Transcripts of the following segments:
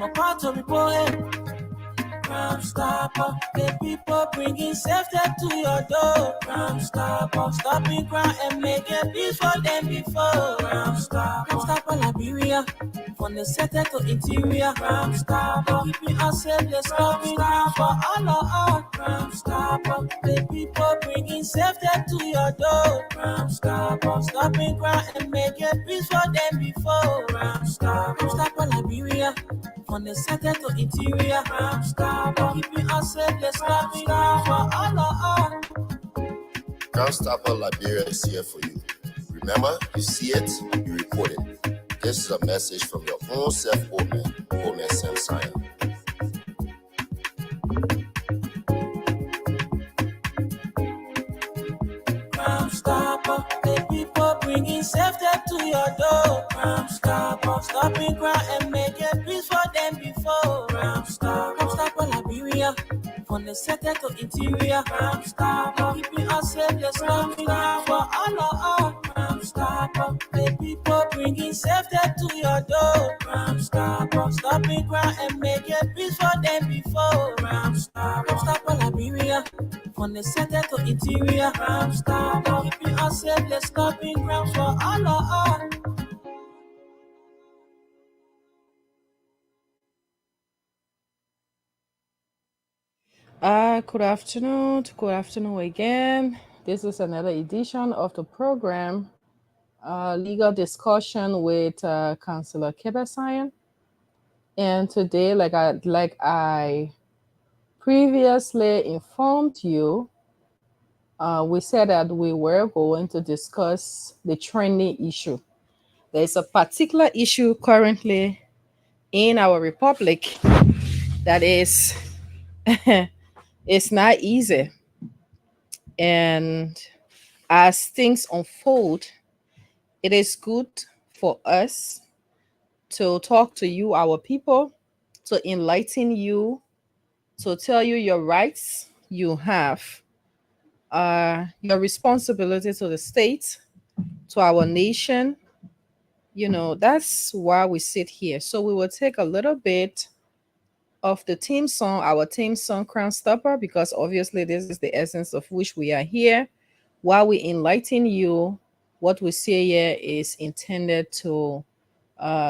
a part of the poem. Crime Stopper, the people bringing safety to your door. Crime Stopper, stopping crime and making peace for them before. Crime Stopper, Liberia, from the center to interior. Crime Stopper, keeping us safe, let's stopping crime for all of us. Crime Stopper, the people bringing safety to your door. Crime Stopper, stopping crime and making peace for them before. Crime Stopper, Liberia, from the center to interior. Crime Stopper, keeping us safe, let's stopping crime for all of us. Crime Stopper Liberia is here for you. Remember, you see it, you report it. This is a message from your own self, Old Man Sam Saryon. Crime Stopper, the people bringing safety to your door. Crime Stopper, stopping crime and making peace for them before. Crime Stopper, Liberia, from the center to interior. Crime Stopper, keeping us safe, let's stopping crime for all of us. Crime Stopper, the people bringing safety to your door. Crime Stopper, stopping crime and making peace for them before. Crime Stopper, Liberia, from the center to interior. Crime Stopper, keeping us safe, let's stopping crime for all of us. Good afternoon again. This is another edition of the program, Legal Discussion with Councillor KEBEH Saryon. And today, like I previously informed you, we said that we were going to discuss the trending issue. There is a particular issue currently in our republic that is it's not easy. And as things unfold, it is good for us to talk to you, our people, to enlighten you, to tell you your rights you have, your responsibility to the state, to our nation. You know, that's why we sit here. So we will take a little bit of the theme song, our theme song, Crime Stopper, because obviously this is the essence of which we are here. While we enlighten you, what we say here is intended to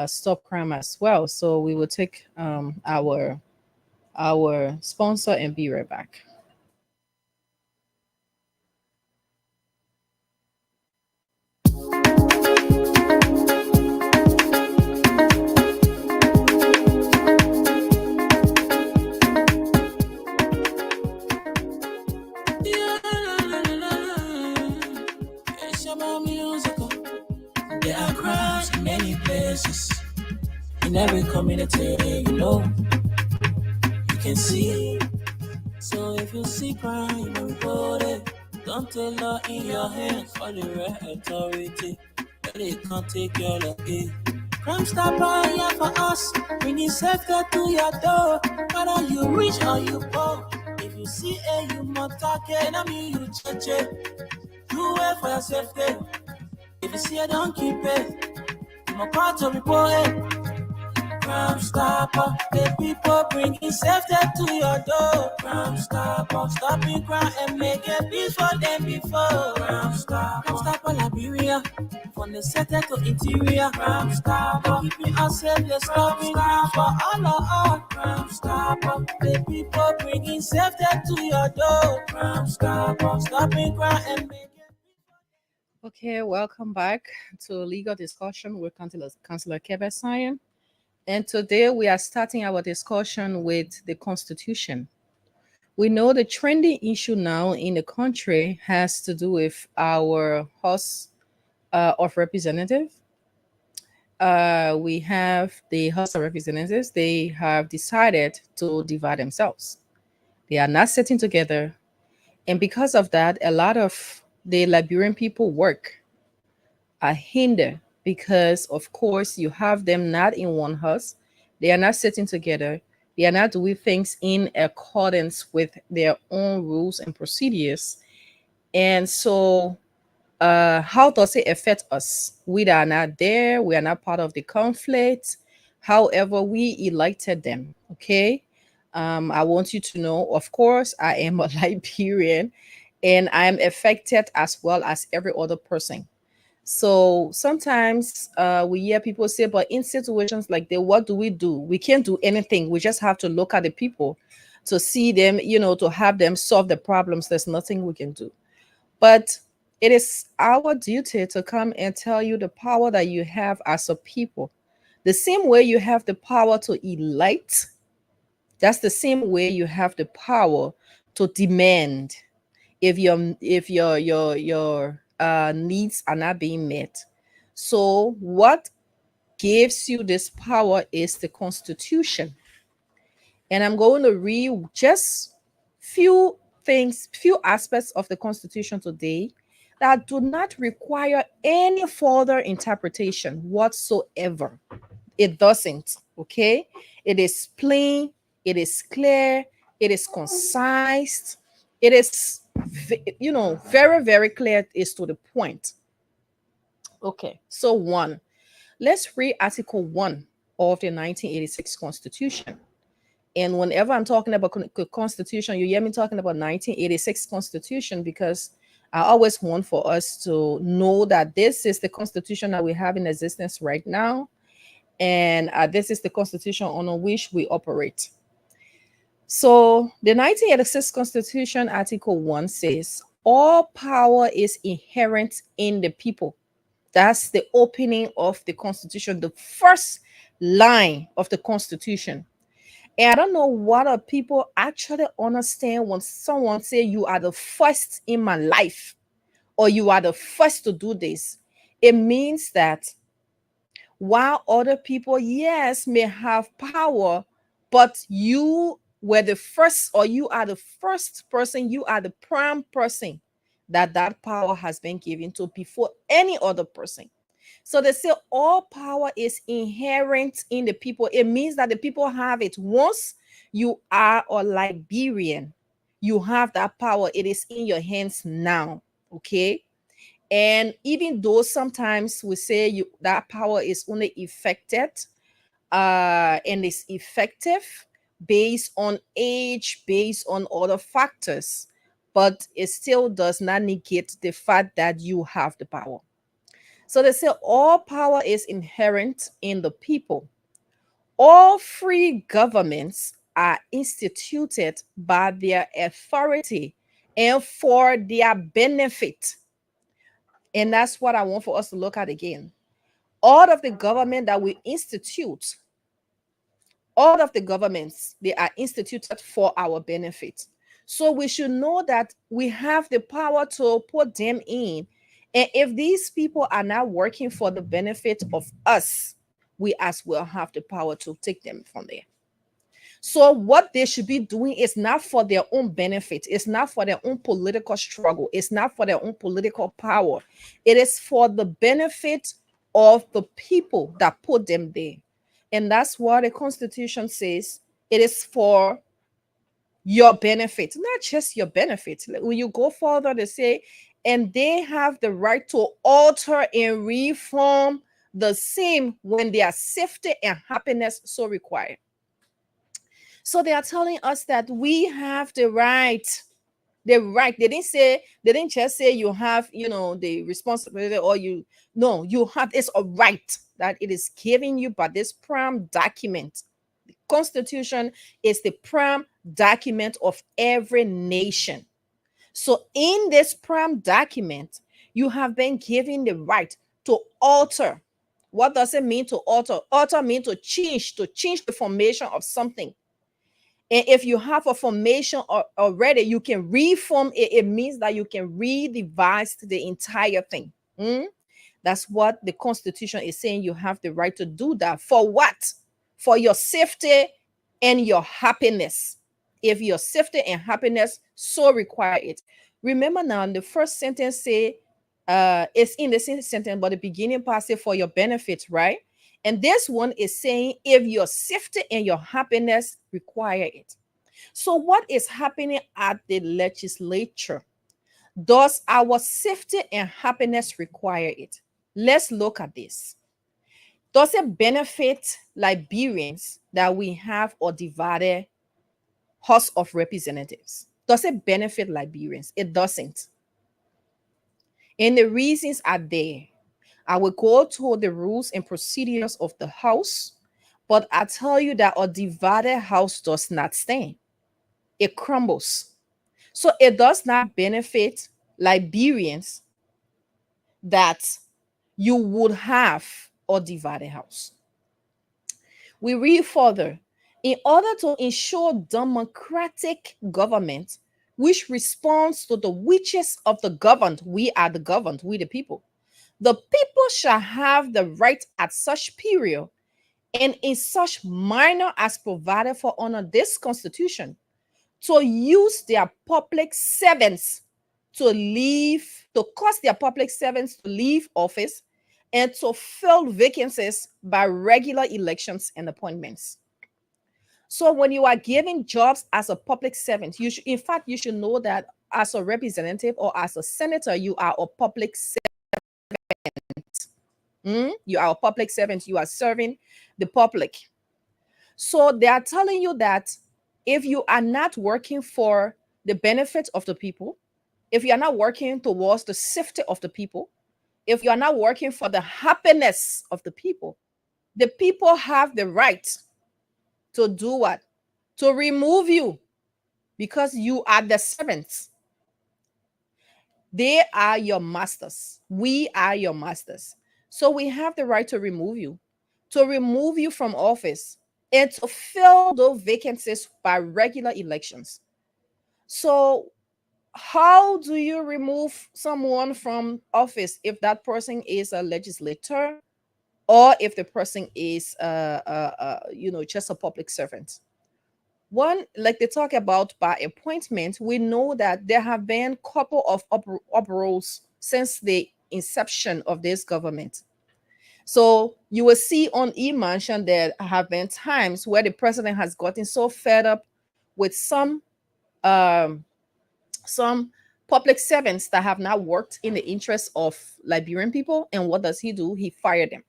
stop crime as well. So we will take our sponsor and be right back. There are crimes in many places, in every community, you know, you can see. So if you see crime, you know, report it. Don't take law in your hands for the right authority, but they can't take your lucky. Crime Stopper here for us, bringing safety to your door, whether you rich or you poor. If you see a you must target, I mean you check it. You wait for your safety. If you see it, don't keep it. I'm a part of report it. Crime Stopper, the people bringing safety to your door. Crime Stopper, stopping crime and making peace for them before. Crime Stopper, Liberia, from the center to interior. Crime Stopper, keeping us safe, let's stopping crime for all of us. Crime Stopper, the people bringing safety to your door. Crime Stopper, stopping crime and making. Okay, welcome back to Legal Discussion with Councillor KEBEH Saryon. And today we are starting our discussion with the Constitution. We know the trending issue now in the country has to do with our House of Representatives. We have the House of Representatives. They have decided to divide themselves. They are not sitting together. And because of that, a lot of the Liberian people work are hindered because, of course, you have them not in one house. They are not sitting together. They are not doing things in accordance with their own rules and procedures. And so how does it affect us? We are not there. We are not part of the conflict. However, we elected them. Okay. I want you to know, of course, I am a Liberian and I am affected as well as every other person. So sometimes we hear people say, but in situations like that, what do? We can't do anything. We just have to look at the people to see them, to have them solve the problems. There's nothing we can do. But it is our duty to come and tell you the power that you have as a people. The same way you have the power to elect, that's the same way you have the power to demand if your needs are not being met. So what gives you this power is the Constitution. And I'm going to read just few things, few aspects of the Constitution today that do not require any further interpretation whatsoever. It doesn't, okay? It is plain, it is clear, it is concise, it is, very, very clear, is to the point. Okay, so one, let's read Article 1 of the 1986 Constitution. And whenever I'm talking about Constitution, you hear me talking about 1986 Constitution because I always want for us to know that this is the Constitution that we have in existence right now. And this is the Constitution on which we operate. So the 1986 Constitution, Article 1 says, all power is inherent in the people. That's the opening of the Constitution, the first line of the Constitution. And I don't know what are people actually understand when someone say you are the first in my life or you are the first to do this. It means that while other people, yes, may have power, but you were the first, or you are the first person, you are the prime person that power has been given to before any other person. So they say all power is inherent in the people. It means that the people have it. Once you are a Liberian, you have that power. It is in your hands now. Okay. And even though sometimes we say that power is only effected and is effective based on age, based on other factors, but it still does not negate the fact that you have the power. So they say all power is inherent in the people. All free governments are instituted by their authority and for their benefit. And that's what I want for us to look at again. All of the government that we institute, all of the governments, they are instituted for our benefit. So we should know that we have the power to put them in. And if these people are not working for the benefit of us, we as well have the power to take them from there. So what they should be doing is not for their own benefit. It's not for their own political struggle. It's not for their own political power. It is for the benefit of the people that put them there. And that's what the Constitution says. It is for your benefit, not just your benefit. When you go further, they say, and they have the right to alter and reform the same when their safety and happiness so require. So they are telling us that we have the right. The right. They didn't just say you have, the responsibility or you have, it's a right that it is given you by this prime document. The Constitution is the prime document of every nation. So in this prime document, you have been given the right to alter. What does it mean to alter? Alter means to change the formation of something. And if you have a formation already, you can reform it. It means that you can redevise the entire thing. That's what the Constitution is saying. You have the right to do that. For what? For your safety and your happiness. If your safety and happiness so require it. Remember now, the first sentence say, it's in the same sentence, but the beginning part say for your benefit, right? And this one is saying if your safety and your happiness require it. So what is happening at the legislature? Does our safety and happiness require it? Let's look at this. Does it benefit Liberians that we have a divided House of Representatives? Does it benefit Liberians? It doesn't. And the reasons are there. I will go to the rules and procedures of the House, but I tell you that a divided House does not stand, it crumbles. So it does not benefit Liberians that you would have a divided House. We read further. In order to ensure democratic government, which responds to the wishes of the governed, we are the governed, we the people. The people shall have the right at such period and in such manner as provided for under this constitution to use their public servants to leave, to cause their public servants to leave office and to fill vacancies by regular elections and appointments. So when you are giving jobs as a public servant, you should, in fact, you should know that as a representative or as a senator, you are a public servant. You are a public servant. You are serving the public. So they are telling you that if you are not working for the benefit of the people, if you are not working towards the safety of the people, if you are not working for the happiness of the people have the right to do what? To remove you because you are the servants. They are your masters. We are your masters. So we have the right to remove you from office and to fill those vacancies by regular elections. So how do you remove someone from office if that person is a legislator or if the person is just a public servant? One, like they talk about by appointment, we know that there have been couple of uprolls since the inception of this government. So you will see on e-mansion there have been times where the president has gotten so fed up with um, some public servants that have not worked in the interest of Liberian people. And what does he do? He fired them.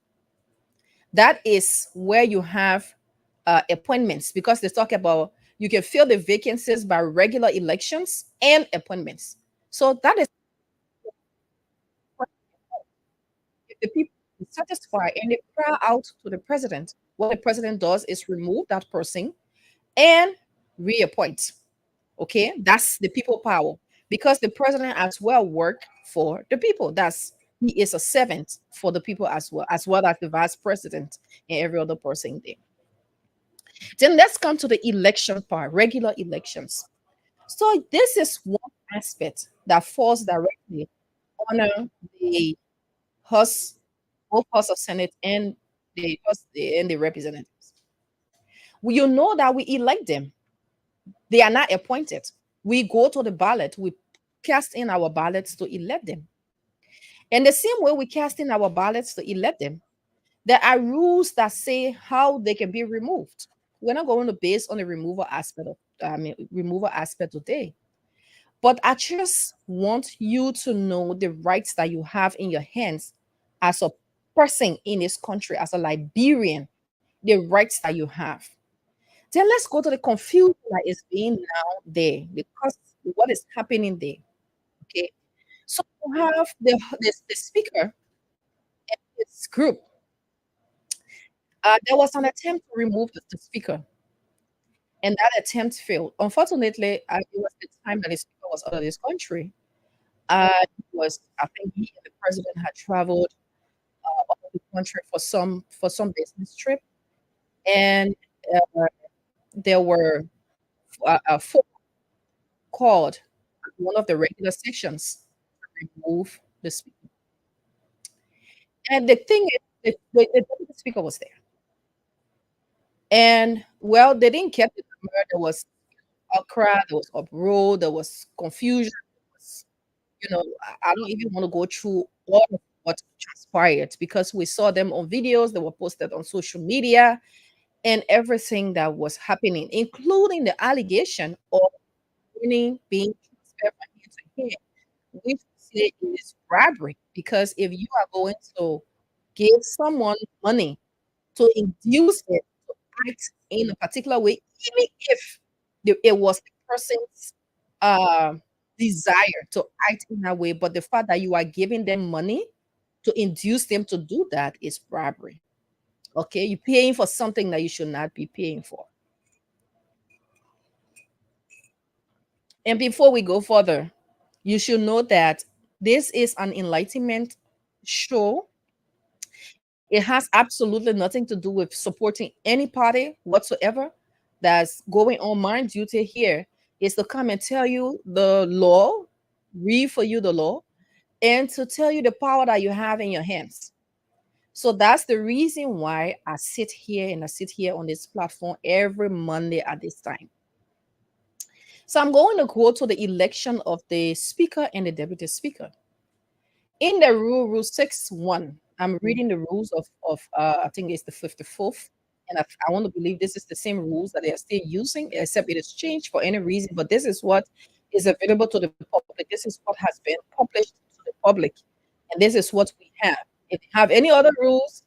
That is where you have appointments, because they talk about you can fill the vacancies by regular elections and appointments. So that is if the people are satisfied and they cry out to the president. What the president does is remove that person and reappoint. Okay, that's the people power, because the president as well work for the people. That's he is a servant for the people as well as the vice president and every other person there. Then let's come to the election part, regular elections. So this is one aspect that falls directly under the House, both House of Senate and the House and the representatives. You know that we elect them. They are not appointed. We go to the ballot, we cast in our ballots to elect them. And the same way we cast in our ballots to elect them, there are rules that say how they can be removed. We're not going to base on the removal aspect today. But I just want you to know the rights that you have in your hands as a person in this country, as a Liberian, the rights that you have. Then let's go to the confusion that is being now there, because what is happening there. Okay. So you have the speaker and his group. There was an attempt to remove the speaker, and that attempt failed. Unfortunately, it was the time that the speaker was out of this country. I think he and the president had traveled out of the country for some business trip, and uh, there were folk called at one of the regular sessions to remove the speaker. And the thing is, the deputy speaker was there, and well, they didn't get the number. There was outcry, there was uproar, there was confusion. There was, I don't even want to go through all of what transpired because we saw them on videos that were posted on social media and everything that was happening, including the allegation of money being transferred from here to here, which we say is bribery. Because if you are going to give someone money to induce them to act in a particular way, even if it was the person's uh, desire to act in that way. But the fact that you are giving them money to induce them to do that is bribery. Okay, you're paying for something that you should not be paying for. And before we go further, you should know that this is an enlightenment show. It has absolutely nothing to do with supporting any party whatsoever that's going on. My duty here is to come and tell you the law, read for you the law, and to tell you the power that you have in your hands. So that's the reason why I sit here and I sit here on this platform every Monday at this time. So I'm going to go to the election of the speaker and the deputy speaker. In the rule 6.1, I'm reading the rules of I think it's the 54th. And I want to believe this is the same rules that they are still using, except it has changed for any reason. But this is what is available to the public. This is what has been published to the public. And this is what we have. If you have any other rules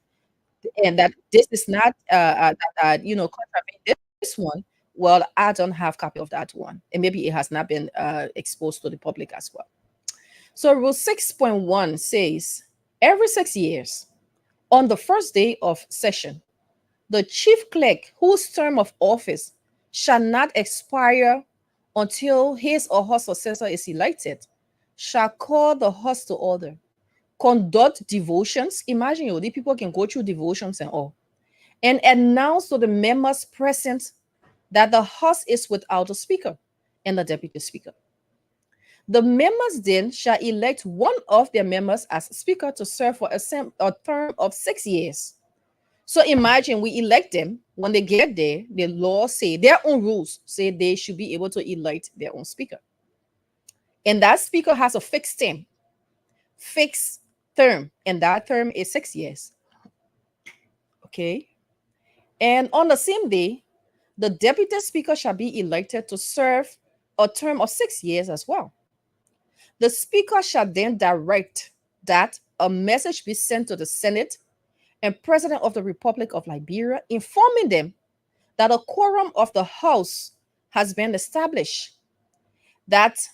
and that this is not contravene this one, well, I don't have copy of that one. And maybe it has not been exposed to the public as well. So rule 6.1 says, every 6 years, on the first day of session, the chief clerk whose term of office shall not expire until his or her successor is elected shall call the house to order, conduct devotions. Imagine the people can go through devotions and all, and announce to the members present that the house is without a speaker and the deputy speaker. The members then shall elect one of their members as speaker to serve for a term of 6 years. So imagine we elect them. When they get there, the law say their own rules say they should be able to elect their own speaker. And that speaker has a fixed term, and that term is 6 years. Okay. And on the same day, the deputy speaker shall be elected to serve a term of 6 years as well. The speaker shall then direct that a message be sent to the Senate and President of the Republic of Liberia, informing them that a quorum of the House has been established, that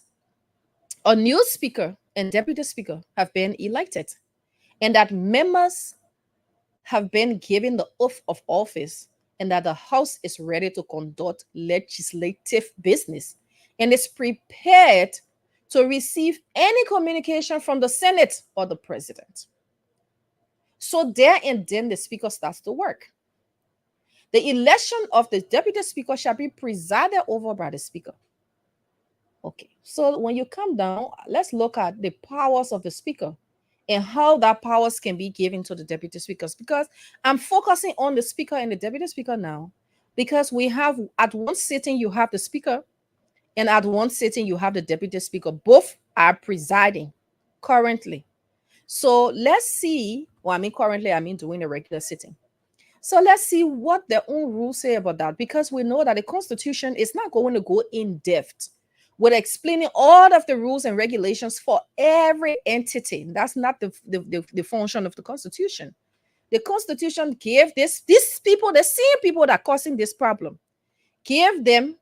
a new speaker and deputy speaker have been elected, and that members have been given the oath of office, and that the House is ready to conduct legislative business and is prepared to receive any communication from the Senate or the President. So there and then the speaker starts to work. The election of the deputy speaker shall be presided over by the speaker. Okay, so when you come down, let's look at the powers of the speaker and how that powers can be given to the deputy speakers, because I'm focusing on the speaker and the deputy speaker now, because we have at one sitting you have the speaker, and at one sitting you have the deputy speaker. Both are presiding currently. So let's see, currently I mean during the regular sitting. So let's see what their own rules say about that, because we know that the Constitution is not going to go in depth with explaining all of the rules and regulations for every entity. That's not the function of the Constitution. The Constitution gave these people, the same people that are causing this problem, gave them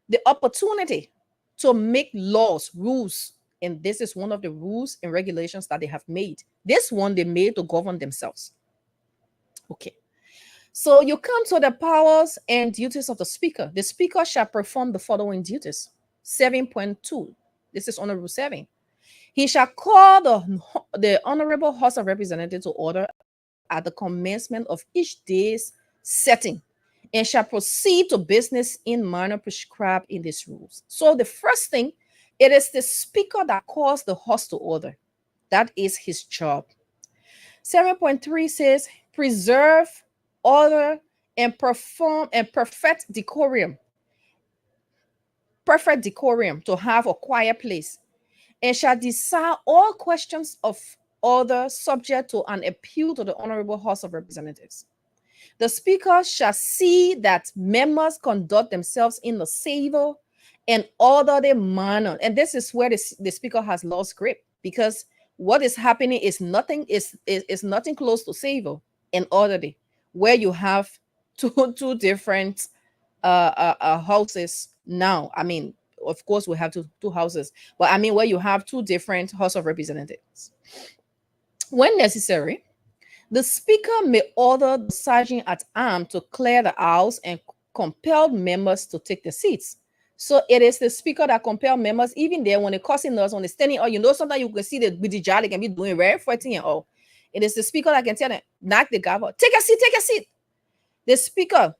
the opportunity to make laws, rules. And this is one of the rules and regulations that they have made. This one they made to govern themselves. Okay. So you come to the powers and duties of the speaker. The speaker shall perform the following duties. 7.2. This is under Rule 7. He shall call the Honorable House of Representatives to order at the commencement of each day's setting, and shall proceed to business in manner prescribed in these rules. So the first thing, it is the speaker that calls the house to order. That is his job. 7.3 says, preserve order and perform and perfect decorum. Perfect decorum, to have a quiet place, and shall decide all questions of order subject to an appeal to the Honorable House of Representatives. The speaker shall see that members conduct themselves in a civil and orderly manner. And this is where the speaker has lost grip, because what is happening is nothing close to civil and orderly. where you have two different houses now. I mean, of course, we have two houses, but I mean, where you have two different House of Representatives. When necessary, the Speaker may order the Sergeant at Arms to clear the house and compel members to take the seats. So it is the Speaker that compel members, even there when they're cussing us, when they're standing, or sometimes you can see the with the job they can be doing very fighting and all. It is the Speaker that can tell them, knock the gavel, take a seat, take a seat. The Speaker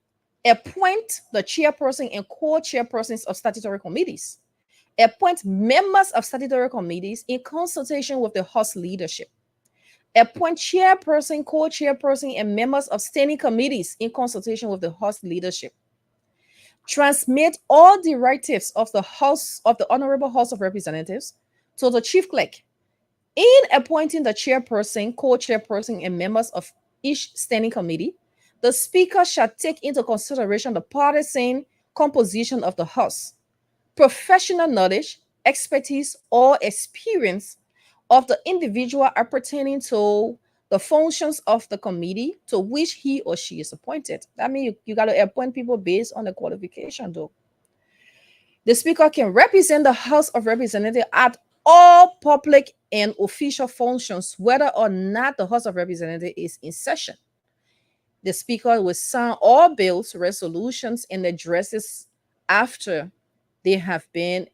appoint the chairperson and co-chairpersons of statutory committees, appoint members of statutory committees in consultation with the House leadership, appoint chairperson, co-chairperson, and members of standing committees in consultation with the House leadership, transmit all directives of the Honorable House of Representatives to the chief clerk. In appointing the chairperson, co-chairperson, and members of each standing committee, the Speaker shall take into consideration the partisan composition of the House, professional knowledge, expertise, or experience of the individual appertaining to the functions of the committee to which he or she is appointed. That means you got to appoint people based on the qualification, though. The Speaker can represent the House of Representatives at all public and official functions, whether or not the House of Representatives is in session. The Speaker will sign all bills, resolutions, and addresses after they have been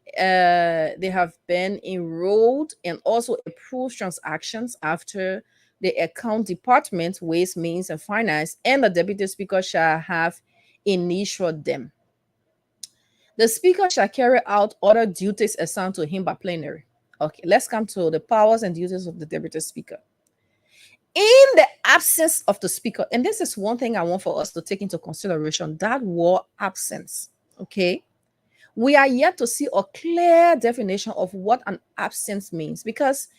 enrolled, and also approve transactions after the account department, waste, means, and finance, and the Deputy Speaker shall have initialed them. The Speaker shall carry out other duties assigned to him by plenary. Okay, let's come to the powers and duties of the Deputy Speaker. In the absence of the Speaker, and this is one thing I want for us to take into consideration, that word absence, okay? We are yet to see a clear definition of what an absence means, because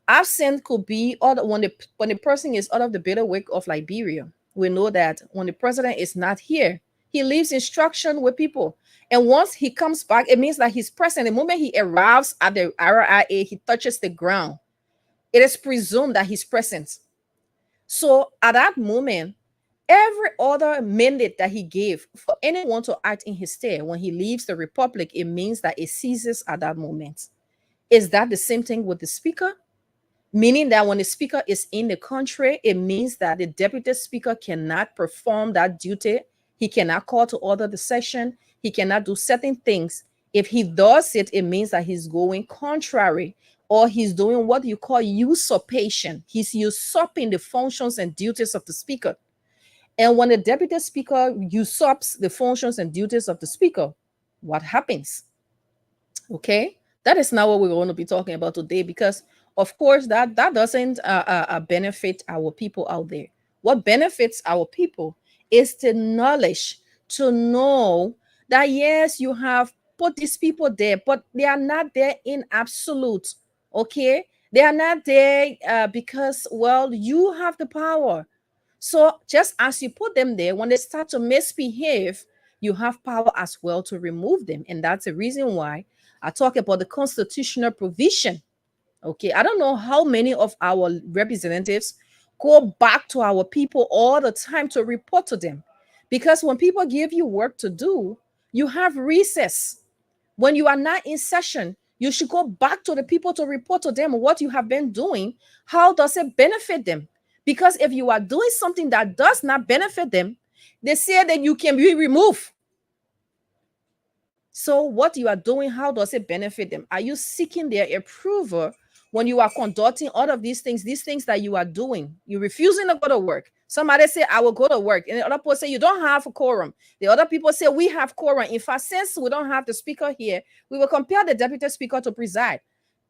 absent could be when the person is out of the bailiwick of Liberia. We know that when the president is not here, he leaves instruction with people. And once he comes back, it means that he's present. The moment he arrives at the RIA, he touches the ground. It is presumed that he's present. So at that moment, every other mandate that he gave for anyone to act in his stead when he leaves the republic, it means that it ceases at that moment. Is that the same thing with the Speaker? Meaning that when the Speaker is in the country, it means that the Deputy Speaker cannot perform that duty. He cannot call to order the session. He cannot do certain things. If he does it, it means that he's going contrary, or he's doing what you call usurpation. He's usurping the functions and duties of the Speaker. And when the Deputy Speaker usurps the functions and duties of the Speaker, what happens? Okay, that is not what we're going to be talking about today, because of course that doesn't benefit our people out there. What benefits our people is the knowledge to know that yes, you have put these people there, but they are not there in absolute. Okay, they are not there because, well, you have the power. So just as you put them there, when they start to misbehave, you have power as well to remove them. And that's the reason why I talk about the constitutional provision. Okay, I don't know how many of our representatives go back to our people all the time to report to them. Because when people give you work to do, you have recess. When you are not in session, you should go back to the people to report to them what you have been doing. How does it benefit them? Because if you are doing something that does not benefit them, they say that you can be removed. So what you are doing, how does it benefit them? Are you seeking their approval when you are conducting all of these things that you are doing? You're refusing to go to work. Somebody say, I will go to work. And the other people say, you don't have a quorum. The other people say, we have quorum. In fact, since we don't have the Speaker here, we will compel the Deputy Speaker to preside.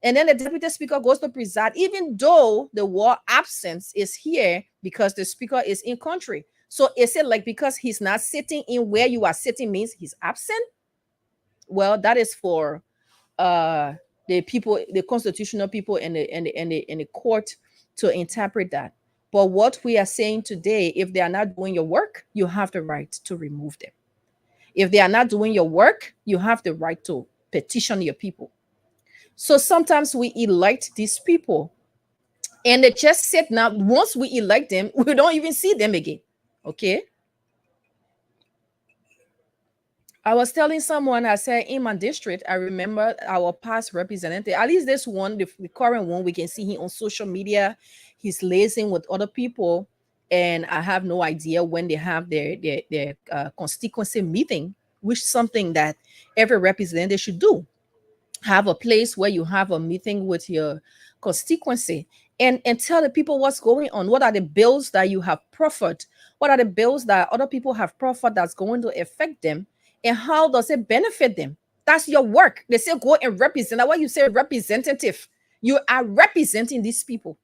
And then the Deputy Speaker goes to preside, even though the word absence is here because the Speaker is in country. So is it like because he's not sitting in where you are sitting means he's absent? Well, that is for the people, the constitutional people, and the court to interpret that. But what we are saying today, if they are not doing your work, you have the right to remove them. If they are not doing your work, you have the right to petition your people. So sometimes we elect these people and they just sit now. Once we elect them, we don't even see them again. Okay. I was telling someone, I said in my district, I remember our past representative, at least this one, the current one, we can see him on social media. He's liaising with other people. And I have no idea when they have their constituency meeting, which is something that every representative should do. Have a place where you have a meeting with your constituency and tell the people what's going on. What are the bills that you have proffered? What are the bills that other people have proffered that's going to affect them? And how does it benefit them? That's your work. They say go and represent. That's why you say representative. You are representing these people.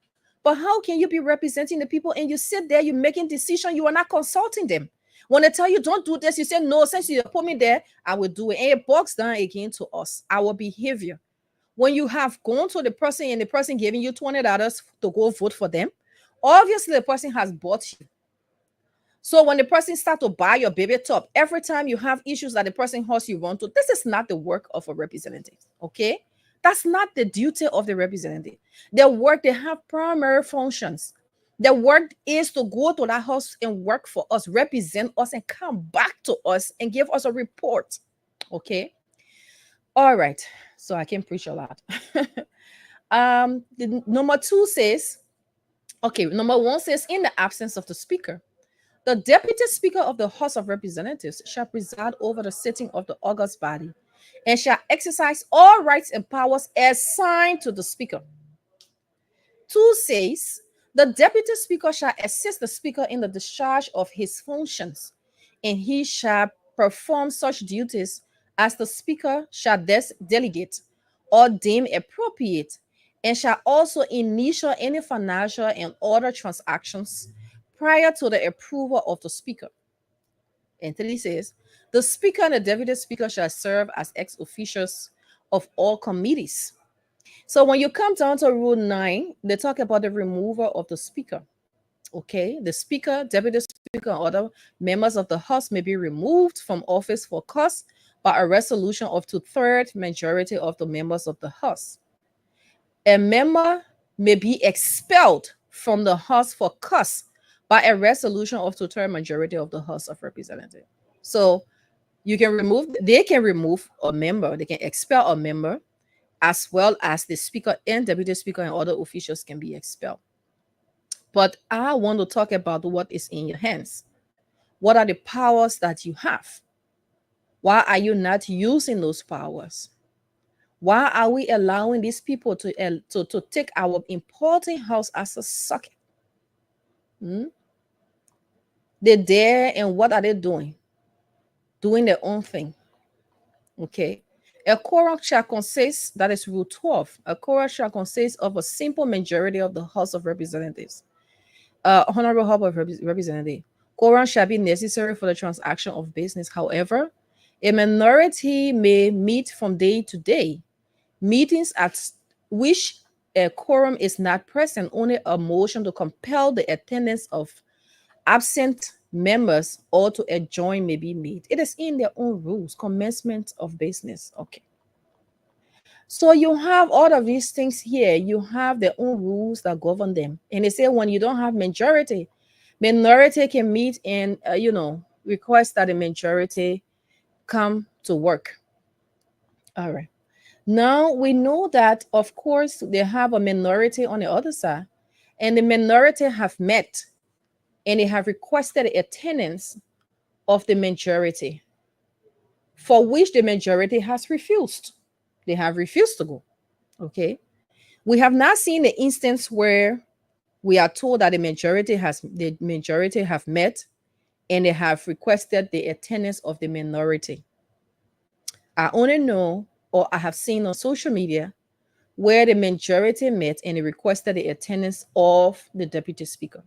But how can you be representing the people and you sit there, you're making decisions, you are not consulting them? When they tell you don't do this, you say no, since you put me there, I will do it. And it boils down again to us, our behavior. When you have gone to the person and the person giving you $20 to go vote for them, obviously the person has bought you. So when the person start to buy your baby top, every time you have issues that the person has you run to, this is not the work of a representative, okay? That's not the duty of the representative. Their work, they have primary functions. Their work is to go to that house and work for us, represent us, and come back to us and give us a report, okay? All right, so I can preach a lot. The number two says, okay, number one says, in the absence of the speaker, the deputy speaker of the House of Representatives shall preside over the sitting of the august body and shall exercise all rights and powers assigned to the speaker. 2 says, the deputy speaker shall assist the speaker in the discharge of his functions, and he shall perform such duties as the speaker shall delegate or deem appropriate, and shall also initiate any financial and other transactions prior to the approval of the speaker. And 3 says, the speaker and the deputy speaker shall serve as ex officios of all committees. So when you come down to Rule 9, they talk about the removal of the speaker. Okay, the speaker, deputy speaker, and other members of the House may be removed from office for cause by a resolution of 2/3 majority of the members of the House. A member may be expelled from the House for cause by a resolution of 2/3 majority of the House of Representatives. So they can remove a member, they can expel a member, as well as the speaker and deputy speaker and other officials can be expelled. But I want to talk about what is in your hands. What are the powers that you have? Why are you not using those powers? Why are we allowing these people to take our important house as a socket? They're there, and what are they doing? Doing their own thing. Okay. A quorum shall consist, that is Rule 12. A quorum shall consist of a simple majority of the House of Representatives. Honorable House of Representatives. Quorum shall be necessary for the transaction of business. However, a minority may meet from day to day. Meetings at which a quorum is not present, only a motion to compel the attendance of absent members or to adjourn may be made. It is in their own rules. Commencement of business. Okay. So you have all of these things here. You have their own rules that govern them. And they say when you don't have majority, minority can meet and, request that the majority come to work. All right. Now we know that, of course, they have a minority on the other side, and the minority have met and they have requested attendance of the majority, for which the majority has refused. They have refused to go. Okay. We have not seen the instance where we are told that the majority have met and they have requested the attendance of the minority. I only know, or I have seen on social media, where the majority met and they requested the attendance of the deputy speaker.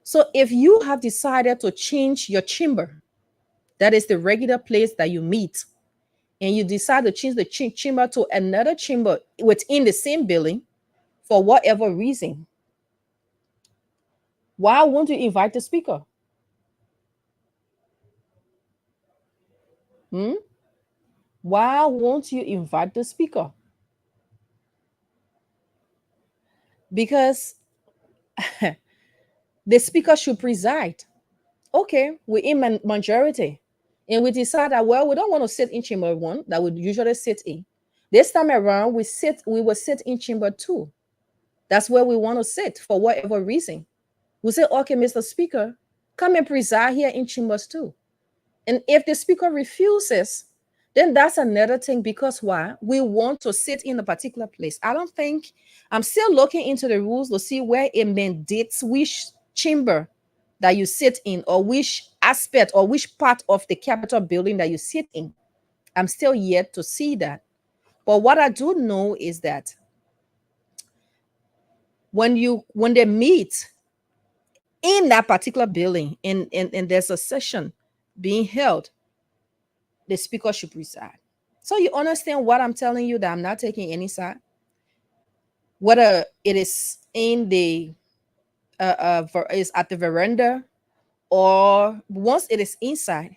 So if you have decided to change your chamber, that is the regular place that you meet, and you decide to change the chamber to another chamber within the same building for whatever reason, why won't you invite the speaker? Why won't you invite the speaker? Because the speaker should preside. Okay, we're in majority. And we decide that, well, we don't want to sit in chamber one that we usually sit in. This time around, we will sit in chamber two. That's where we want to sit for whatever reason. We say, okay, Mr. Speaker, come and preside here in chambers two. And if the speaker refuses, then that's another thing, because why? We want to sit in a particular place. I don't think, I'm still looking into the rules to see where it mandates which chamber that you sit in, or which aspect or which part of the Capitol building that you sit in. I'm still yet to see that. But what I do know is that when they meet in that particular building and there's a session being held, the speaker should preside. So you understand what I'm telling you, that I'm not taking any side, whether it is in the is at the veranda, or once it is inside,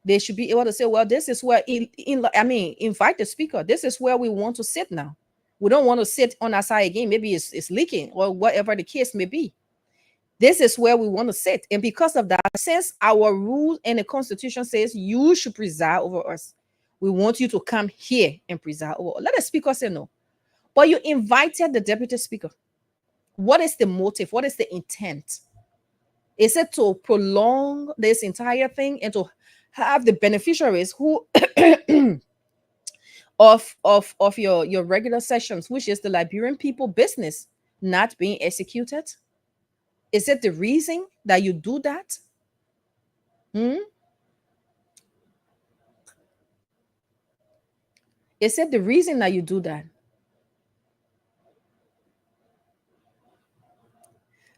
they should be able to say, well, this is where invite the speaker. This is where we want to sit now. We don't want to sit on our side again. Maybe it's leaking, or whatever the case may be. This is where we want to sit. And because of that, since our rule and the Constitution says you should preside over us, we want you to come here and preside over. Let the speaker say no. But you invited the deputy speaker. What is the motive? What is the intent? Is it to prolong this entire thing and to have the beneficiaries who of your regular sessions, which is the Liberian people business, not being executed? Is it the reason that you do that? Is it the reason that you do that?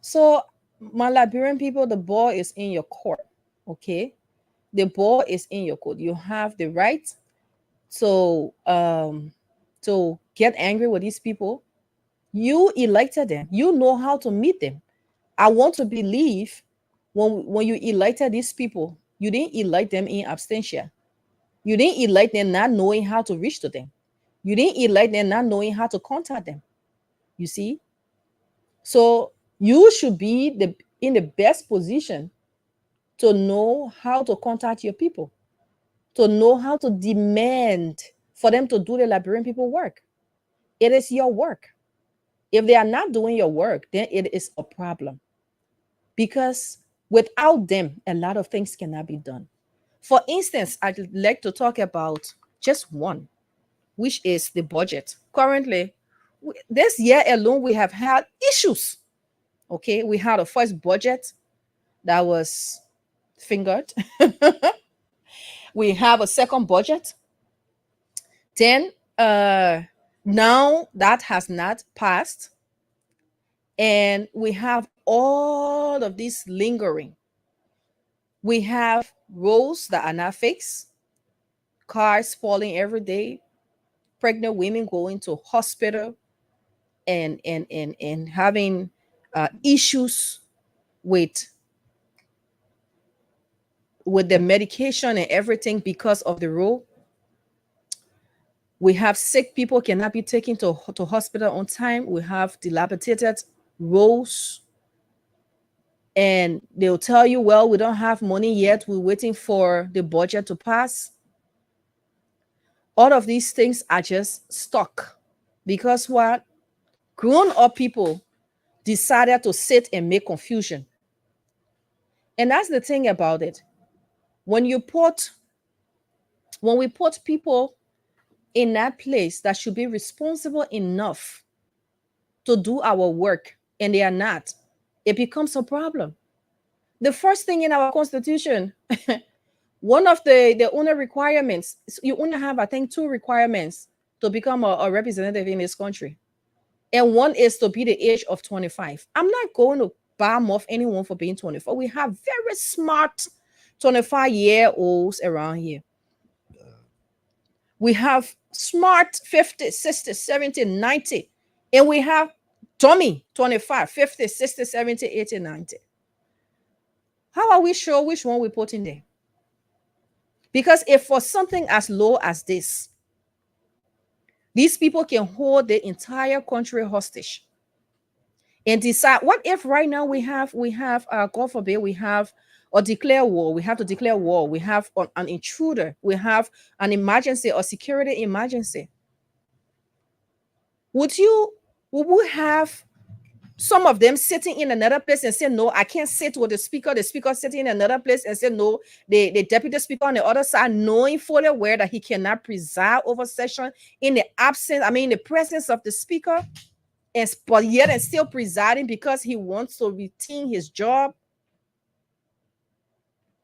So, my Liberian people, the ball is in your court. Okay, the ball is in your court. You have the right to get angry with these people. You elected them. You know how to meet them. I want to believe when you elected these people, you didn't elect them in absentia. You didn't elect them not knowing how to reach to them. You didn't elect them not knowing how to contact them. You see? So you should be in the best position to know how to contact your people, to know how to demand for them to do the Liberian people work. It is your work. If they are not doing your work, then it is a problem. Because without them, a lot of things cannot be done. For instance, I'd like to talk about just one, which is the budget. Currently, this year alone, we have had issues. Okay, we had a first budget that was fingered. We have a second budget. Then now that has not passed. And we have all of this lingering. We have roads that are not fixed, cars falling every day, pregnant women going to hospital and having issues with the medication and everything because of the road. We have sick people cannot be taken to hospital on time. We have dilapidated roads. And they'll tell you, well, we don't have money yet. We're waiting for the budget to pass. All of these things are just stuck because what? Grown-up people decided to sit and make confusion. And that's the thing about it. When we put people in that place that should be responsible enough to do our work and they are not, it becomes a problem. The first thing in our Constitution, one of the only requirements, you only have, I think, two requirements to become a representative in this country. And one is to be the age of 25. I'm not going to bomb off anyone for being 24. We have very smart 25-year-olds around here. We have smart 50, 60, 70, 90. And we have dummy 25, 50, 60, 70, 80, 90. How are we sure which one we put in there? Because if for something as low as this, these people can hold the entire country hostage and decide, what if right now we have God forbid, we have or declare war. We have to declare war. We have an intruder. We have an emergency or security emergency. Would we have some of them sitting in another place and say, no, I can't sit with the speaker sitting in another place and say, no, the deputy speaker on the other side, knowing fully aware that he cannot preside over session in the the presence of the speaker, but yet and still presiding because he wants to retain his job?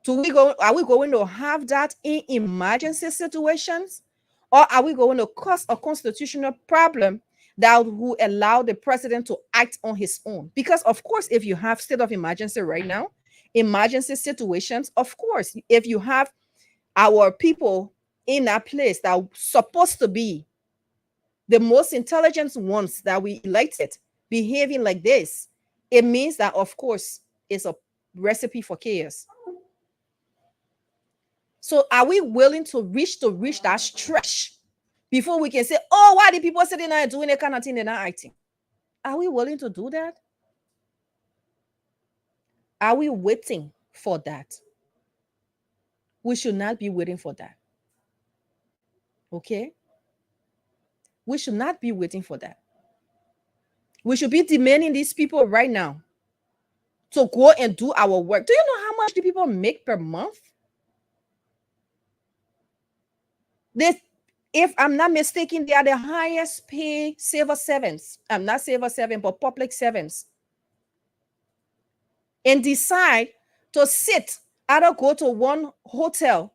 Are we going to have that in emergency situations? Or are we going to cause a constitutional problem that will allow the president to act on his own? Because, of course, if you have state of emergency right now, emergency situations, of course, if you have our people in that place that are supposed to be the most intelligent ones that we elected behaving like this, it means that, of course, it's a recipe for chaos. So are we willing to reach that stretch before we can say, oh, why the people sitting there doing that kind of thing they're not acting? Are we willing to do that? Are we waiting for that? We should not be waiting for that. Okay? We should not be waiting for that. We should be demanding these people right now to go and do our work. Do you know how much the people make per month? If I'm not mistaken, they are the highest paid civil servants. I'm not civil servant, but public servants. And decide to sit, either go to one hotel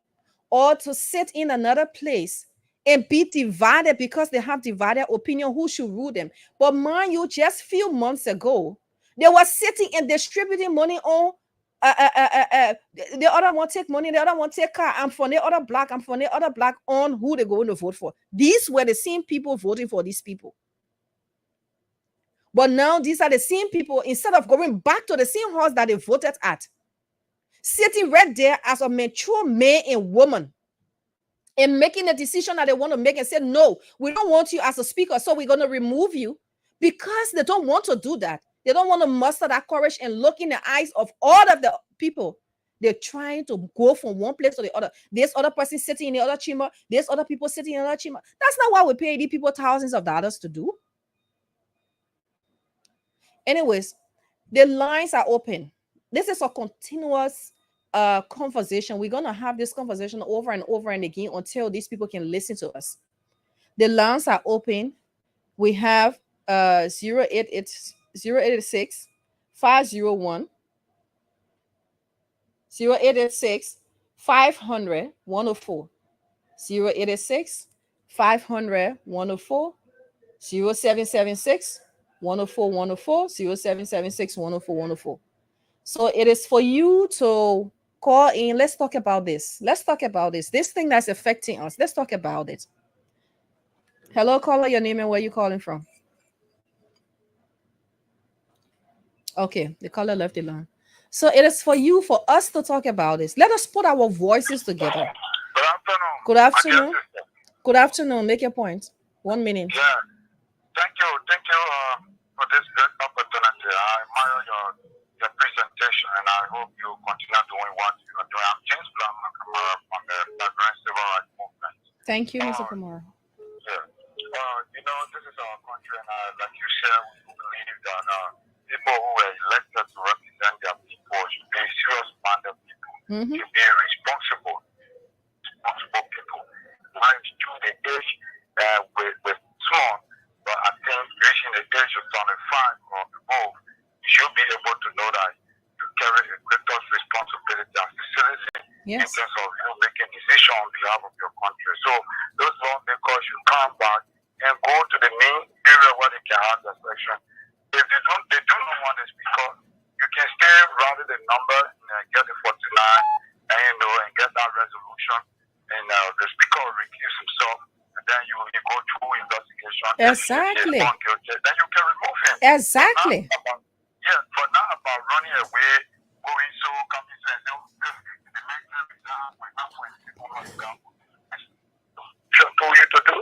or to sit in another place and be divided because they have divided opinion who should rule them. But mind you, just a few months ago, they were sitting and distributing money on the other one take money, the other one take car. I'm from the other block, on who they're going to vote for. These were the same people voting for these people. But now these are the same people, instead of going back to the same house that they voted at, sitting right there as a mature man and woman and making a decision that they want to make and say, no, we don't want you as a speaker, so we're going to remove you, because they don't want to do that. They don't want to muster that courage and look in the eyes of all of the people. They're trying to go from one place to the other. There's other person sitting in the other chamber. There's other people sitting in the other chamber. That's not what we pay these people thousands of dollars to do. Anyways, the lines are open. This is a continuous conversation. We're going to have this conversation over and over and again until these people can listen to us. The lines are open. We have 086 501 0886 500 104 086 500 104 0776 104 104 0776 104 104. So it is for you to call in. Let's talk about this. This thing that's affecting us. Let's talk about it. Hello, caller, your name and where you calling from? Okay, the caller left the line. So it is for us to talk about this. Let us put our voices together. Good afternoon. Good afternoon. Make your point. 1 minute. Yeah. Thank you for this great opportunity. I admire your presentation, and I hope you continue doing what you are doing. I'm James Blama Kamara from the Migrant Civil Rights Movement. Thank you, Mr. Kamara. Yeah. This is our country, and like you said, we believe that people who were elected to represent their people should be serious-minded people, should be responsible people. Not to the age with small, but I think reaching the age of 25 or above, you should be able to know that you carry a greater responsibility as a citizen in terms of making decisions on behalf of your country. So those lawmakers should come back and go to the main area where they can have the selection. If they do not want the speaker, you can still rally the number and get the 49 and get that resolution, and the speaker will recuse himself, and then you go through investigation. Exactly. Then you can remove him. Exactly. But not about running away, going so coming and say, the next time we're not going to people on the ground. Just told you to do.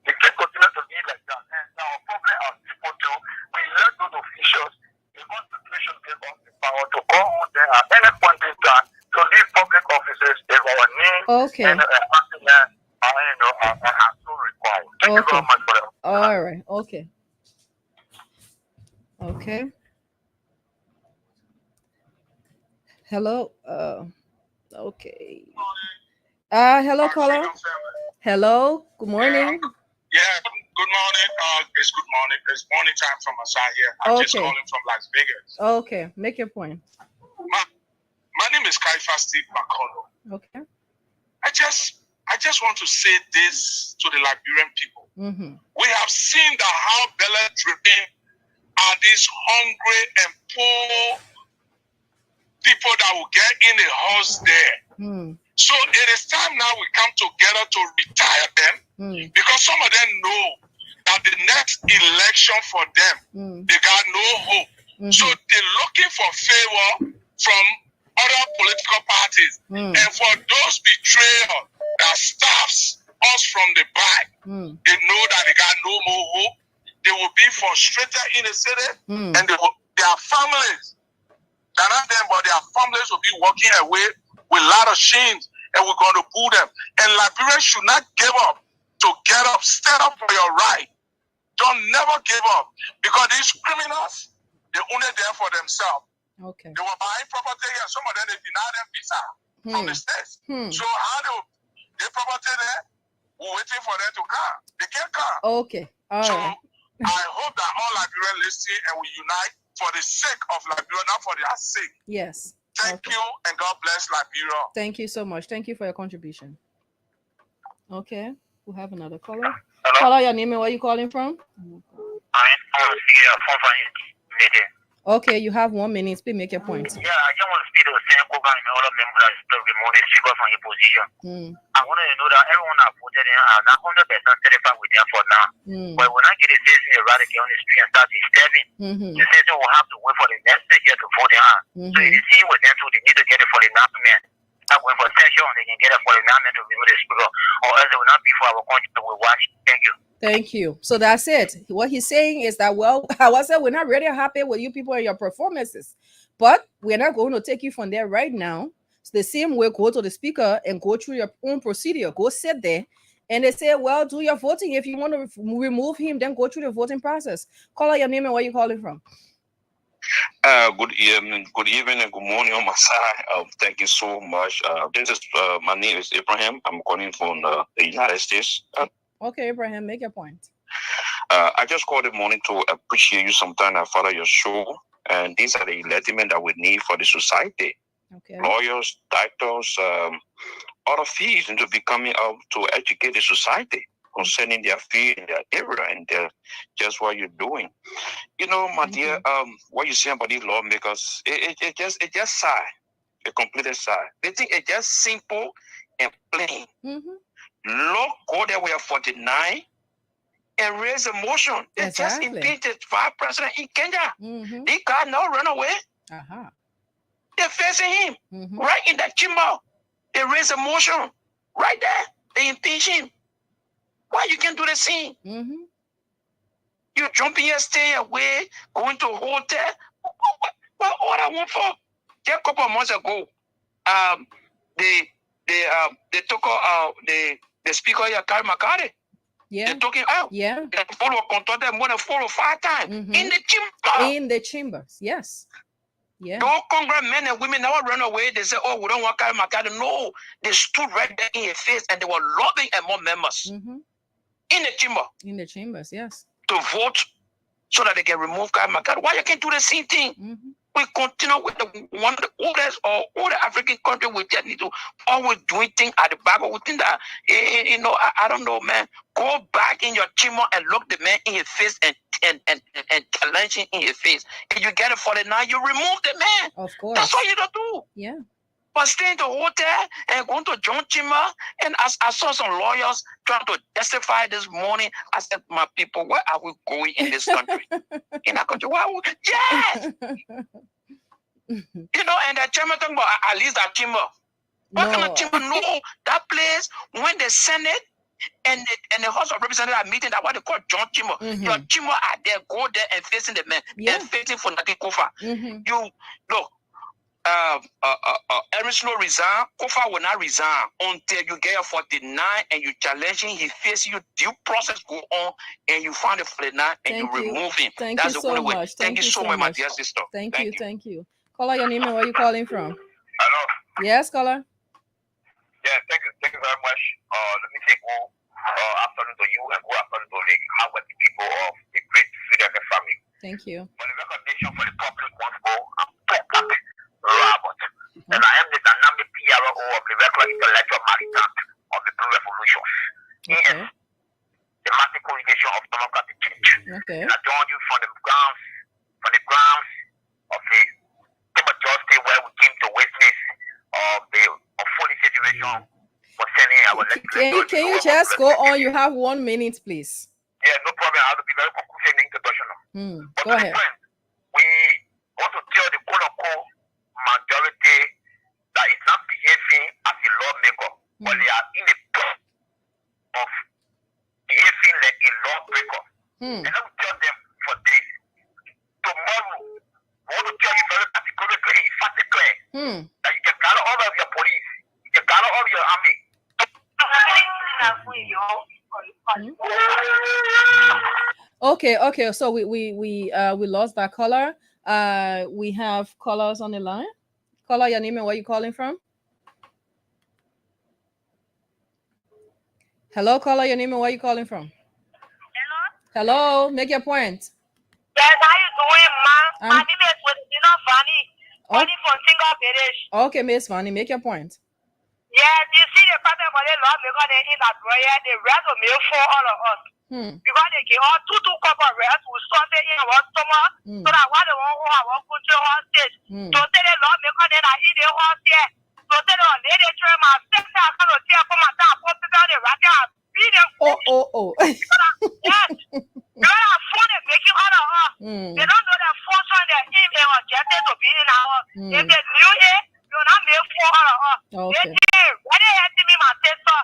They can continue to be like that. And our problem as people do, we let those officials, the Constitution gave us the power to go on there at any point in Okay. And I so required. Thank you very much for that. All right. Okay. Okay. Hello. Okay. Hello, caller. Hello. Good morning. Yeah, good morning. It's good morning. It's morning time from my side here. I'm just calling from Las Vegas. Okay. Make your point. My name is Kaifa Steve Makono. Okay. I just want to say this to the Liberian people. We have seen that how belly-driven are these hungry and poor people that will get in the house there. So it is time now we come together to retire them because some of them know that the next election for them, they got no hope. So they're looking for favor from other political parties. And for those betrayal that stabs us from the back, they know that they got no more hope. They will be frustrated in the city and their families, they're not them, but their families will be walking away with a lot of shame, and we're going to pull them. And Liberians should not give up. To get up, stand up for your right. Don't never give up, because these criminals, they're only there for themselves. Okay. They were buying property here. Some of them, they deny them visa from the states. So how they property there? We're waiting for them to come. They can't come. Okay. All right. I hope that all Liberians listen and we unite for the sake of Liberia, not for their sake. Yes. Thank you, and God bless Liberia. Thank you so much. Thank you for your contribution. Okay. We have another caller. Hello? Caller, your name and where you calling from? Okay, you have 1 minute. Please make your point. Yeah, I just want to speak to the same Koga and all the members to remove this figure from your position. I want to know that everyone that voted in are not 100% satisfied with them for now. But when I get a citizen eradicate on the street and start disturbing, the citizen will have to wait for the next year to vote in on. So if you see with them too, they need to get it for the announcement. Not going for session, they can get it for the announcement to remove the speaker, or else it will not be for our country to watch. Thank you. Thank you. So that's it. What he's saying is that, well, I said we're not really happy with you people and your performances, but we're not going to take you from there right now. It's the same way, go to the speaker and go through your own procedure. Go sit there. And they say, well, do your voting. If you want to remove him, then go through the voting process. Call out your name and where you calling from. Good evening, and good morning on my side. Thank you so much. This is my name is Abraham. I'm calling from the United States. Okay, Abraham, make your point. I just called this morning to appreciate you. Sometime I follow your show, and these are the enlightenment that we need for the society. Okay. Lawyers, doctors, other fields into becoming out to educate the society concerning their field, their area, and just what you're doing. You know, my dear, what you say about these lawmakers, it just sad. It completely sad. They think it's just simple and plain. Look, go there, we are 49 and raise a motion. They just impeached the vice president in Kenya. He got no run away. They're facing him right in that chamber. They raise a motion right there. They impeach him. Why you can't do the same? You jumping here, stay away, going to a hotel. What I want for? Just a couple of months ago, they took out the speaker here, Kari Makari. Yeah. They took him out. Yeah. They follow control more than 4 or 5 times in the chamber. In the chambers, yes. Yeah. Those congressmen and women never run away. They say, oh, we don't want Kari Makari. No, they stood right there in his face and they were lobbying and more members in the chamber. In the chambers, yes. To vote so that they can remove Kari Makari. Why you can't do the same thing? We continue with the one of the oldest or all the African country. We just need to always doing things at the back. We think that, you know, I don't know, man. Go back in your chamber and look the man in his face and challenge him in his face. If you get it for the now, you remove the man. Of course. That's all you don't do. Yeah. But stay in the hotel and going to John Chamber. And I saw some lawyers trying to testify this morning. I said, my people, where are we going in this country? In our country, where are we? Yes! You know, and the chairman talking about at least that chamber. What kind of chamber? No, that place, when the Senate and the House of Representatives are meeting, that what they call John Chamber. Your chamber are there, go there and facing the men and facing for nothing cover. You look. Ernest no resign, Kofa will not resign until you get 49 and you challenging, he face you, due process go on, and you find a 49 and you remove him. Thank you so much. Thank you so much, my dear sister. Thank you. Caller, your name and where you calling from? Hello. Yes, caller. Yeah, thank you very much. Let me say go afternoon to you and go afternoon to the Howard people of the great Freedom family. Thank you. For the recognition for the public once more, I'm Robert. And I am the dynamic PRO of the regular intellectual militant of the Blue Revolution. Okay. The massive congregation of democratic change. Okay. And I join you from the grounds of the Timber Justice where we came to witness of the unfolding situation concerning our legislation. Can you just go on? You have 1 minute, please. Yeah, no problem. I have to be very conclusive in the introduction. But go ahead. We want to tell the quote-unquote majority that is not behaving as a lawmaker, but they are in the process of behaving like a lawbreaker. And I will tell them for this. Tomorrow, we want to tell you very categorically and emphatically that you can gather all of your police, you can gather all of your army. Okay. So we lost that caller. We have callers on the line. Caller, your name and where you calling from? Hello, caller, your name and where you calling from? Hello, make your point. Yes, how you doing, ma? My name is Fanny. Fanny from Singapore. Okay, Miss Fanny, make your point. Yeah, you see the pattern for the law because they in that way, the rest of me for all of us. Because they get all two couple rest who started in our stomach, so that one who have one control on stage. So say the law because they are in the horse here. So say the lady train my sister, I can't see for my dad, put it down the racket. Yes. You are phone making all of us. They don't know the function their email or get to be in our house. If they knew it, you're not made for all of us. Okay. When they had me, my sister,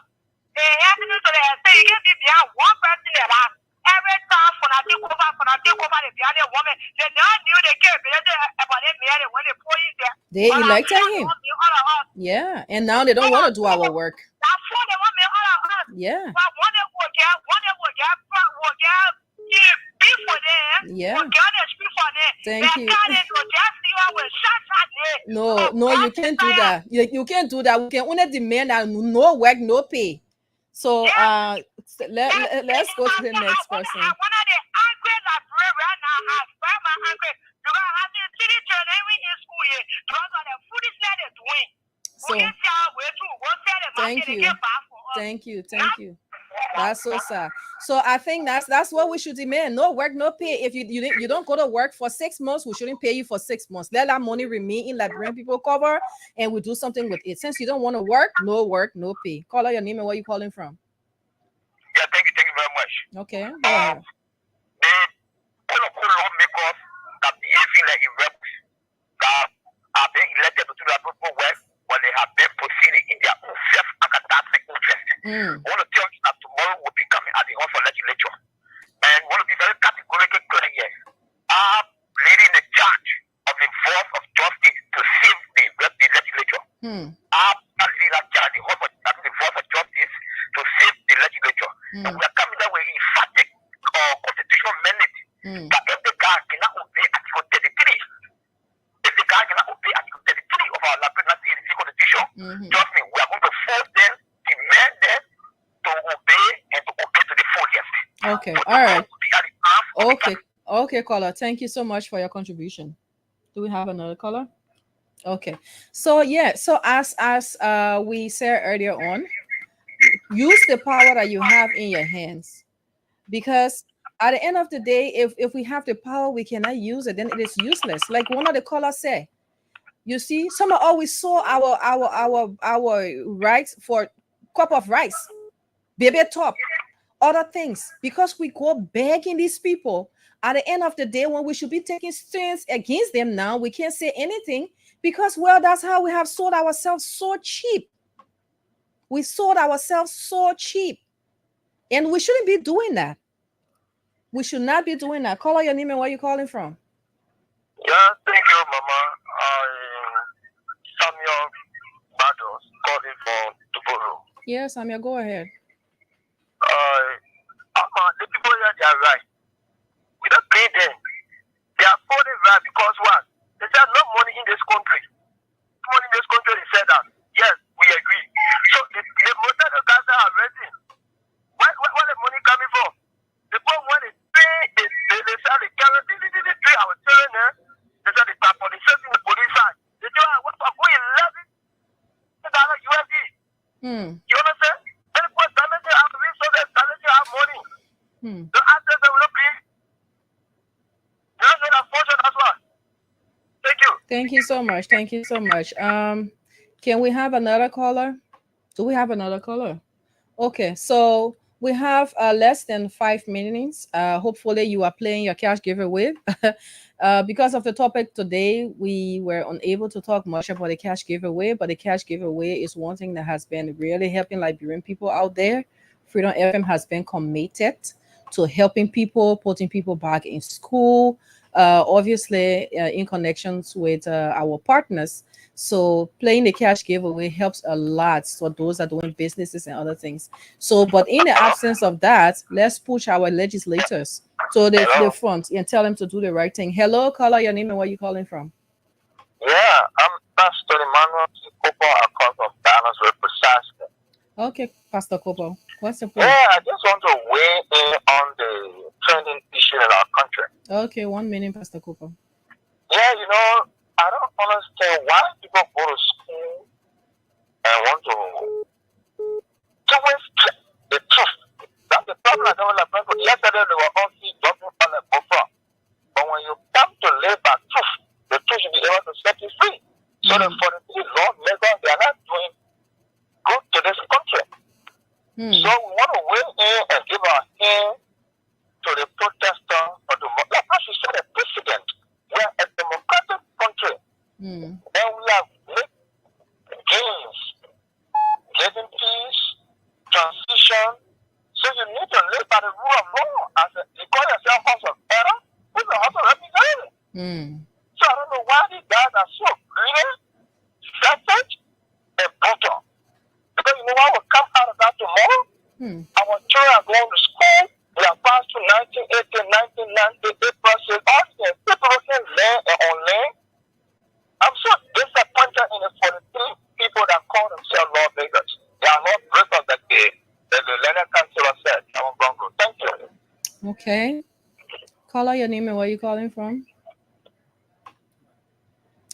they had me to the say, you can be behind one person that every time for not take over the behind a woman, they now knew they can't be about it when they put in there. They elected him. Yeah, and now they don't want to do our work. That's what they want me all of us. Yeah. But one they will get for them. Yeah. Thank you. No, you can't do that. You can't do that. We can only demand that no work, no pay. So let's go to the next person. One of the angry that right now has my angry because I have city children in school here because of the foolishness they're doing. So thank you. That's so sad. So I think that's what we should demand. No work, no pay. If you don't go to work for 6 months, we shouldn't pay you for 6 months. Let that money remain in Liberian people cover, and we do something with it. Since you don't want to work, no pay. Call out your name and where you calling from. Yeah, thank you very much. Okay. Go ahead. The lawmakers that behaving like rebels that are being elected to do their people work, but they have been proceeding in their own self-academic interest. I want to tell you that tomorrow will be coming at the House of Legislature. And I want to be very categorical clear here. I'm leading the charge of the voice of justice to save the legislature. I'm not leading that charge, the voice of justice to save the legislature. And we are coming that way emphatic constitutional mandate that if the guy cannot obey Article 33, if the guy cannot obey Article 33 of our Liberian Constitution, trust me, we are going to force them, demand them to obey and to obey to the fullest. Okay, all right. Okay, caller. Thank you so much for your contribution. Do we have another caller? Okay. So as we said earlier on, use the power that you have in your hands, because at the end of the day, if we have the power, we cannot use it, then it is useless. Like one of the callers said, you see, someone always saw our rights for cup of rice, baby top, other things, because we go begging these people. At the end of the day, when we should be taking stance against them now, we can't say anything because, well, that's how we have sold ourselves so cheap. We sold ourselves so cheap, and we shouldn't be doing that. We should not be doing that. Call out your name and where you calling from. Yeah, thank you, Mama. Yes, Samia, go ahead. The people here, they are right. We don't pay them. They are falling right because what? They said no money in this country. Money in this country, they said that. Yes, we agree. So the most of the guys are ready. Where the money coming from? The people when they pay, they say they guarantee they pay our children. They say they tap on the same thing the police side. They do what for $11 USD. You understand? Then the damage have resources, damage have money. The answers that will not be. That's unfortunate as well. Thank you. Thank you so much. Thank you so much. Can we have another caller? Do we have another caller? Okay, so we have less than 5 minutes. Hopefully you are playing your cash giveaway. Because of the topic today, we were unable to talk much about the cash giveaway, but the cash giveaway is one thing that has been really helping Liberian people out there. Freedom FM has been committed to helping people, putting people back in school, obviously in connections with our partners. So playing the cash giveaway helps a lot for those that are doing businesses and other things. So, but in the absence of that, let's push our legislators to the front and tell them to do the right thing. Hello, caller, your name and where you calling from? Yeah, I'm Pastor Emmanuel Kopo. I call from Dallas, precisely. Okay, Pastor Kopo, what's the point? Yeah, I just want to weigh in on the trending issue in our country. Okay, 1 minute, Pastor Kopo. Yeah, you know, I don't understand why people go to school and want to waste the truth. That's the problem I don't like. Yesterday they were all dropping on the buffer. But when you come to live by truth, the truth should be able to set you free. So the 43 lawmakers, they are not doing good to this country. So we want to weigh in and give our hand to the protester or the like I should say the president. We are a democratic country. And we have made gains, giving peace, transition. So you need to live by the rule of law. As you call yourself house of error, who's the house of representative? So I don't know why these guys are so greedy, selfish, and brutal. Because you know what will come out of that tomorrow? Our children are going to school. We are past to 1980, 1990, April, all these people can learn and unlearn. I'm so disappointed in the 43 people that call themselves lawmakers. They are not breakers that the Leonard Councilor said. Thank you. Okay. Caller, your name and where you calling from?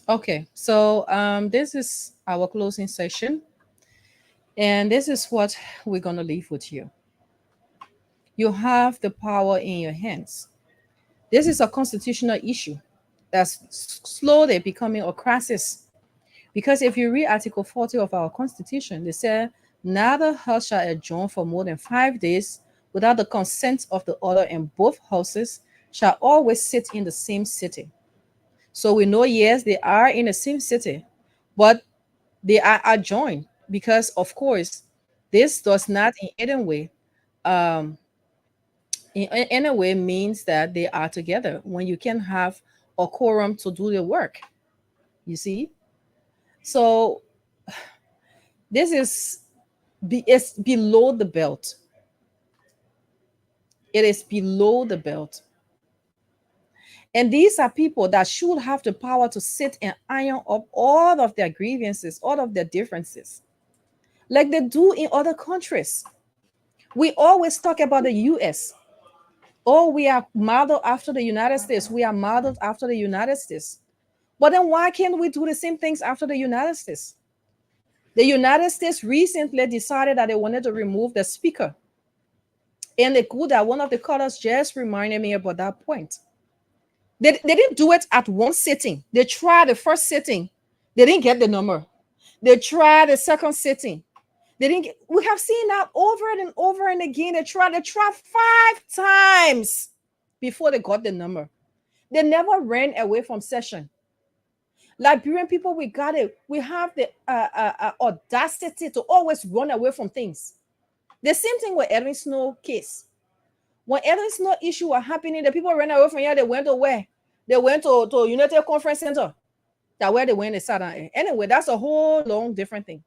Okay, so this is our closing session. And this is what we're going to leave with you. You have the power in your hands. This is a constitutional issue that's slowly becoming a crisis. Because if you read Article 40 of our Constitution, they say, neither house shall adjourn for more than 5 days without the consent of the other, and both houses shall always sit in the same city. So we know, yes, they are in the same city, but they are adjoined because, of course, this does not in any way means that they are together when you can have a quorum to do the work. You see? So this is it's below the belt. It is below the belt. And these are people that should have the power to sit and iron up all of their grievances, all of their differences, like they do in other countries. We always talk about the US. Oh, we are modeled after the United States. We are modeled after the United States. But then why can't we do the same things after the United States? The United States recently decided that they wanted to remove the speaker. And the good that one of the callers just reminded me about that point. They didn't do it at one sitting. They tried the first sitting. They didn't get the number. They tried the second sitting. They didn't get, we have seen that over and over and again. They tried 5 times before they got the number. They never ran away from session. Liberian people, we have the audacity to always run away from things. The same thing with Edwin Snow case. When Edwin Snow issue was happening, the people ran away from here. They went to where? They went to United Conference Center. That's where they went and sat down. Anyway, that's a whole long different thing.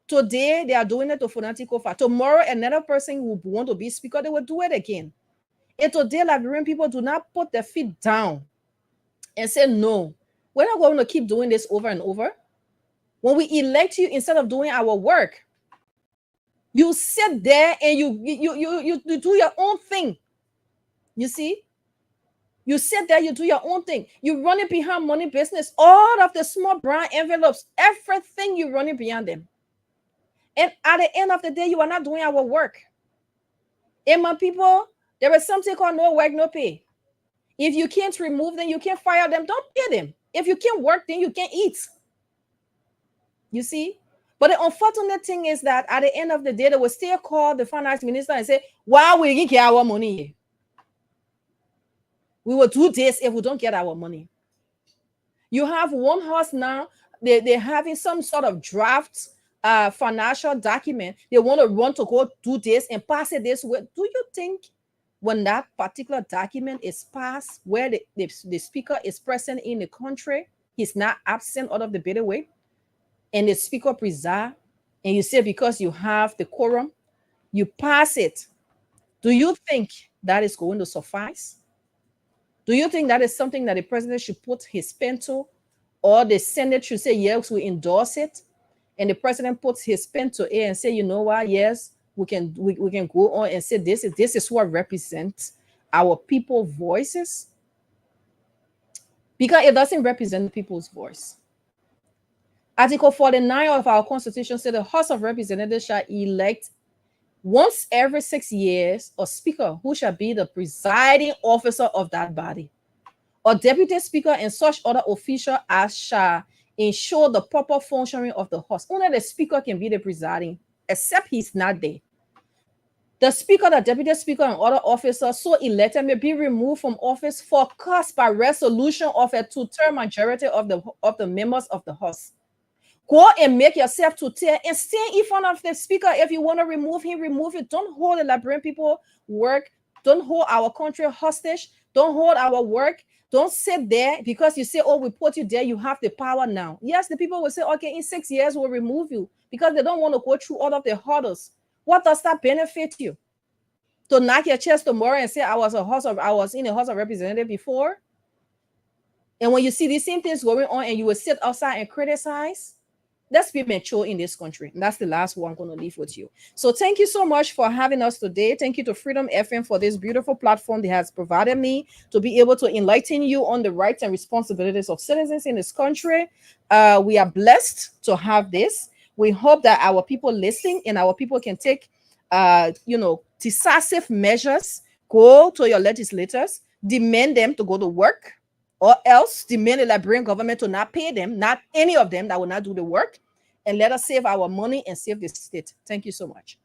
Today, they are doing it to Fonati Kofa. Tomorrow, another person will want to be speaker, they will do it again. And today, Liberian people do not put their feet down and say, no, we're not going to keep doing this over and over. When we elect you, instead of doing our work, you sit there and you do your own thing. You see? You sit there, you do your own thing. You run it behind money business. All of the small brown envelopes, everything you run it behind them. And at the end of the day, you are not doing our work. And my people, there is something called no work, no pay. If you can't remove them, you can't fire them, don't pay them. If you can't work, then you can't eat. You see? But the unfortunate thing is that at the end of the day, they will still call the finance minister and say, why we didn't get our money? We will do this if we don't get our money. You have one horse now, they're having some sort of draft financial document. They want to run to go do this and pass it this way. Do you think when that particular document is passed, where the speaker is present in the country, he's not absent out of the better way, and the speaker preside, and you say because you have the quorum, you pass it, do you think that is going to suffice? Do you think that is something that the president should put his pen to, or the Senate should say, yes, we endorse it, and the president puts his pen to it and say, you know what, yes, we can go on and say this is what represents our people's voices? Because it doesn't represent people's voice. Article 49 of our Constitution says the House of Representatives shall elect once every 6 years a speaker who shall be the presiding officer of that body, or deputy speaker and such other official as shall ensure the proper functioning of the House. Only the speaker can be the presiding, except he's not there. The speaker, the deputy speaker, and other officers so elected may be removed from office for cause by resolution of a two-third majority of the members of the House. Go and make yourself to tear and stand in front of the speaker. If you want to remove him, remove it. Don't hold the Liberian people work. Don't hold our country hostage. Don't hold our work. Don't sit there because you say, oh, we put you there. You have the power now. Yes, the people will say, okay, in 6 years, we'll remove you because they don't want to go through all of the hurdles. What does that benefit you? To knock your chest tomorrow and say, I was in a House of Representatives before? And when you see these same things going on and you will sit outside and criticize, let's be mature in this country. And that's the last one I'm going to leave with you. So thank you so much for having us today. Thank you to Freedom FM for this beautiful platform that has provided me to be able to enlighten you on the rights and responsibilities of citizens in this country. We are blessed to have this. We hope that our people listening and our people can take, decisive measures. Go to your legislators, demand them to go to work, or else demand the Liberian government to not pay them, not any of them that will not do the work, and let us save our money and save the state. Thank you so much.